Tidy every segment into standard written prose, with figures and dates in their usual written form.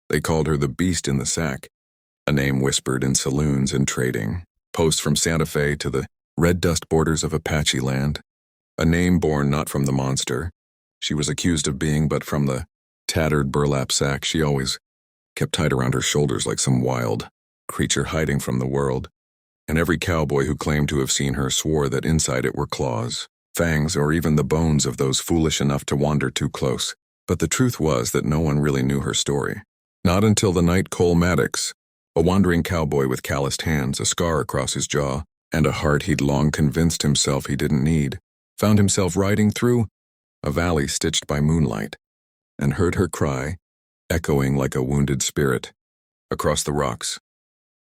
They called her the Beast in the Sack, a name whispered in saloons and trading posts from Santa Fe to the red dust borders of Apache land, a name born not from the monster she was accused of being, but from the tattered burlap sack she always kept tied around her shoulders like some wild creature hiding from the world. And every cowboy who claimed to have seen her swore that inside it were claws, fangs, or even the bones of those foolish enough to wander too close. But the truth was that no one really knew her story. Not until the night Cole Maddox, a wandering cowboy with calloused hands, a scar across his jaw, and a heart he'd long convinced himself he didn't need, found himself riding through a valley stitched by moonlight, and heard her cry, echoing like a wounded spirit, across the rocks.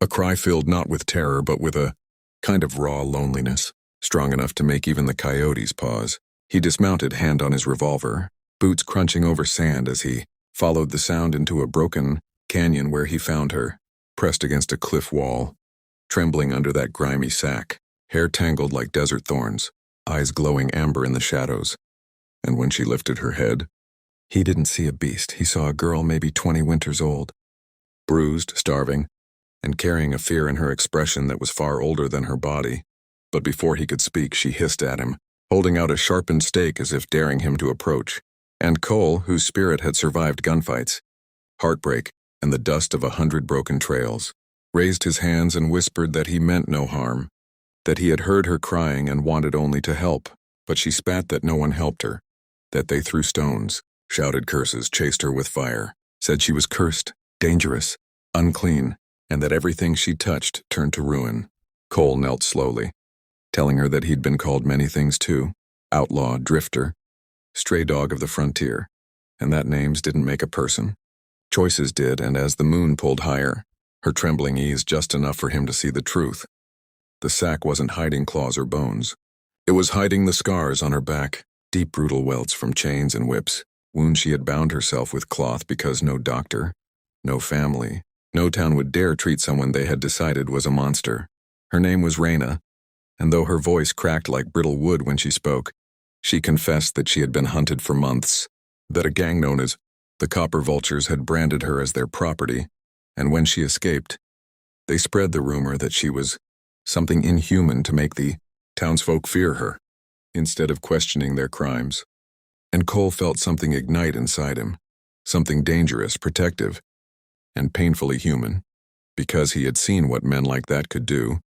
A cry filled not with terror but with a kind of raw loneliness, strong enough to make even the coyotes pause. He dismounted, hand on his revolver, boots crunching over sand as he followed the sound into a broken canyon where he found her, pressed against a cliff wall, trembling under that grimy sack, hair tangled like desert thorns, eyes glowing amber in the shadows. And when she lifted her head, he didn't see a beast. He saw a girl maybe 20 winters old, bruised, starving, and carrying a fear in her expression that was far older than her body. But before he could speak, she hissed at him, holding out a sharpened stake as if daring him to approach. And Cole, whose spirit had survived gunfights, heartbreak, and the dust of 100 broken trails, raised his hands and whispered that he meant no harm, that he had heard her crying and wanted only to help. But she spat that no one helped her, that they threw stones, shouted curses, chased her with fire, said she was cursed, dangerous, unclean, and that everything she touched turned to ruin. Cole knelt slowly, telling her that he'd been called many things too: outlaw, drifter, stray dog of the frontier, and that names didn't make a person. Choices did, and as the moon pulled higher, her trembling eased just enough for him to see the truth. The sack wasn't hiding claws or bones. It was hiding the scars on her back, deep brutal welts from chains and whips, wounds she had bound herself with cloth because no doctor, no family, no town would dare treat someone they had decided was a monster. Her name was Raina, and though her voice cracked like brittle wood when she spoke, she confessed that she had been hunted for months, that a gang known as the Copper Vultures had branded her as their property, and when she escaped, they spread the rumor that she was something inhuman to make the townsfolk fear her, instead of questioning their crimes. And Cole felt something ignite inside him, something dangerous, protective, and painfully human, because he had seen what men like that could do,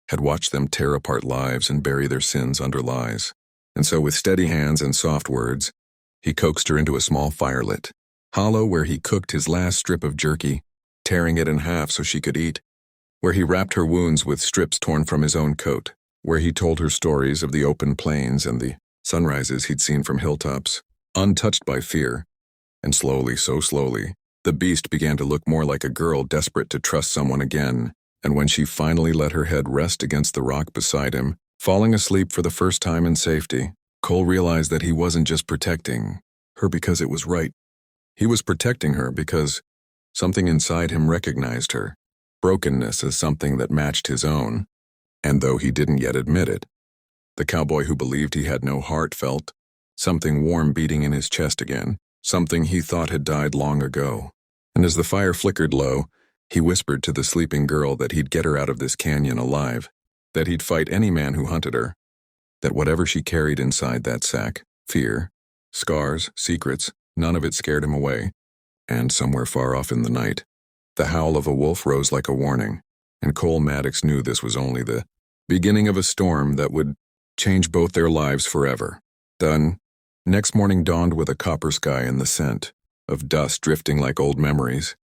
had watched them tear apart lives and bury their sins under lies. And so with steady hands and soft words, he coaxed her into a small firelit hollow where he cooked his last strip of jerky, tearing it in half so she could eat, where he wrapped her wounds with strips torn from his own coat, where he told her stories of the open plains and the sunrises he'd seen from hilltops, untouched by fear. And slowly, so slowly, the beast began to look more like a girl desperate to trust someone again. And when she finally let her head rest against the rock beside him, falling asleep for the first time in safety, Cole realized that he wasn't just protecting her because it was right. He was protecting her because something inside him recognized her brokenness as something that matched his own. And though he didn't yet admit it, the cowboy who believed he had no heart felt something warm beating in his chest again, something he thought had died long ago. And as the fire flickered low, he whispered to the sleeping girl that he'd get her out of this canyon alive, that he'd fight any man who hunted her, that whatever she carried inside that sack, fear, scars, secrets, none of it scared him away. And somewhere far off in the night, the howl of a wolf rose like a warning, and Cole Maddox knew this was only the beginning of a storm that would change both their lives forever. Done. Next morning dawned with a copper sky and the scent of dust drifting like old memories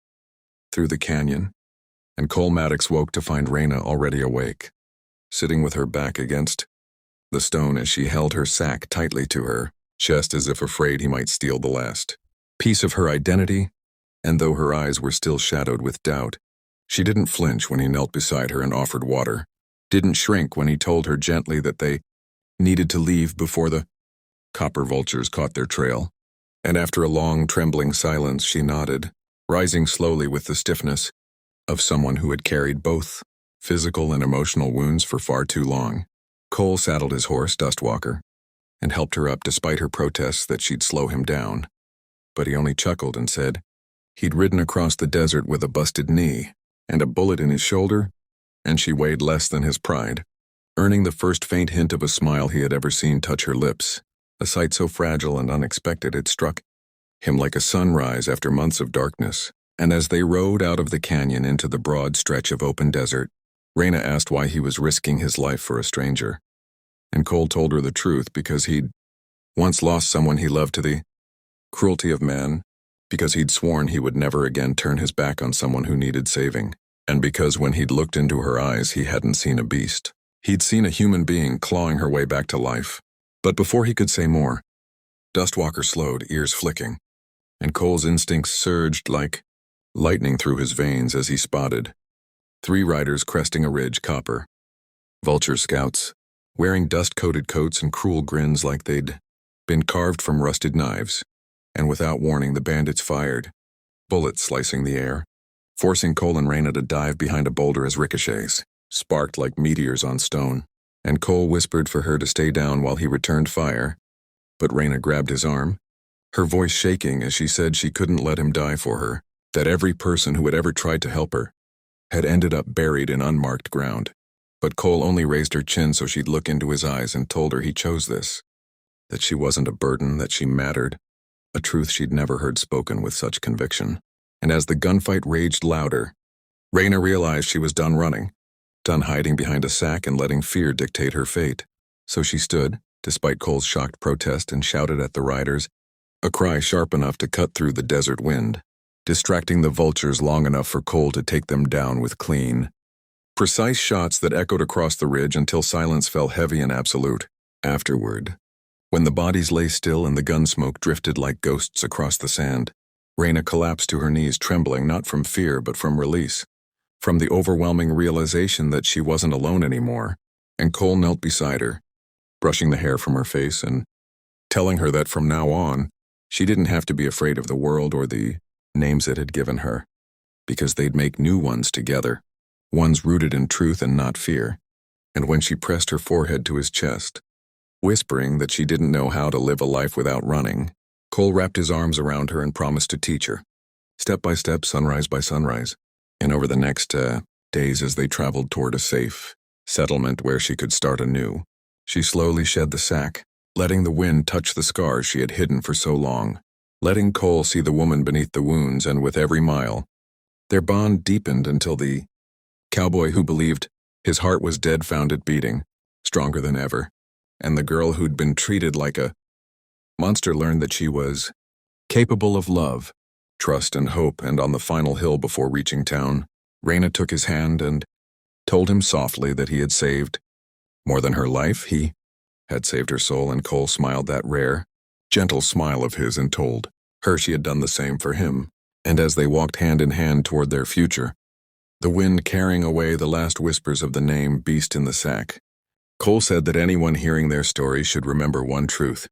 through the canyon, and Cole Maddox woke to find Raina already awake, sitting with her back against the stone as she held her sack tightly to her chest as if afraid he might steal the last piece of her identity. And though her eyes were still shadowed with doubt, she didn't flinch when he knelt beside her and offered water, didn't shrink when he told her gently that they needed to leave before the Copper Vultures caught their trail. And after a long, trembling silence, she nodded, rising slowly with the stiffness of someone who had carried both physical and emotional wounds for far too long. Cole saddled his horse, Dustwalker, and helped her up despite her protests that she'd slow him down. But he only chuckled and said, He'd ridden across the desert with a busted knee and a bullet in his shoulder, and she weighed less than his pride, earning the first faint hint of a smile he had ever seen touch her lips, a sight so fragile and unexpected it struck him like a sunrise after months of darkness. And as they rode out of the canyon into the broad stretch of open desert, Raina asked why he was risking his life for a stranger. And Cole told her the truth because he'd once lost someone he loved to the cruelty of man, because he'd sworn he would never again turn his back on someone who needed saving, and because when he'd looked into her eyes he hadn't seen a beast. He'd seen a human being clawing her way back to life. But before he could say more, Dustwalker slowed, ears flicking, and Cole's instincts surged like lightning through his veins as he spotted 3 riders cresting a ridge, copper, vulture scouts, wearing dust-coated coats and cruel grins like they'd been carved from rusted knives. And without warning, the bandits fired, bullets slicing the air, forcing Cole and Raina to dive behind a boulder as ricochets sparked like meteors on stone. And Cole whispered for her to stay down while he returned fire, but Raina grabbed his arm, her voice shaking as she said she couldn't let him die for her, that every person who had ever tried to help her had ended up buried in unmarked ground. But Cole only raised her chin so she'd look into his eyes and told her he chose this, that she wasn't a burden, that she mattered, a truth she'd never heard spoken with such conviction. And as the gunfight raged louder, Raina realized she was done running, done hiding behind a sack and letting fear dictate her fate. So she stood, despite Cole's shocked protest, and shouted at the riders, a cry sharp enough to cut through the desert wind, distracting the vultures long enough for Cole to take them down with clean, precise shots that echoed across the ridge until silence fell heavy and absolute. Afterward, when the bodies lay still and the gun smoke drifted like ghosts across the sand, Raina collapsed to her knees, trembling not from fear but from release, from the overwhelming realization that she wasn't alone anymore. And Cole knelt beside her, brushing the hair from her face and telling her that from now on, she didn't have to be afraid of the world or the names it had given her, because they'd make new ones together, ones rooted in truth and not fear. And when she pressed her forehead to his chest, whispering that she didn't know how to live a life without running, Cole wrapped his arms around her and promised to teach her, step by step, sunrise by sunrise. And over the next days as they traveled toward a safe settlement where she could start anew, she slowly shed the sack, letting the wind touch the scars she had hidden for so long, letting Cole see the woman beneath the wounds, and with every mile, their bond deepened until the cowboy who believed his heart was dead found it beating, stronger than ever, and the girl who'd been treated like a monster learned that she was capable of love, trust, and hope. And on the final hill before reaching town, Raina took his hand and told him softly that he had saved more than her life. He had saved her soul, and Cole smiled that rare, gentle smile of his and told her she had done the same for him. And as they walked hand in hand toward their future, the wind carrying away the last whispers of the name Beast in the Sack, Cole said that anyone hearing their story should remember one truth.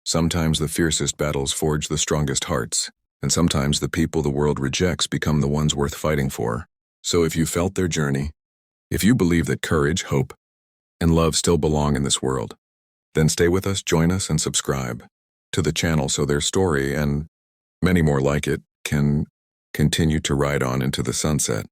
Sometimes the fiercest battles forge the strongest hearts, and sometimes the people the world rejects become the ones worth fighting for. So if you felt their journey, if you believe that courage, hope, and love still belong in this world, then stay with us, join us, and subscribe to the channel so their story, and many more like it, can continue to ride on into the sunset.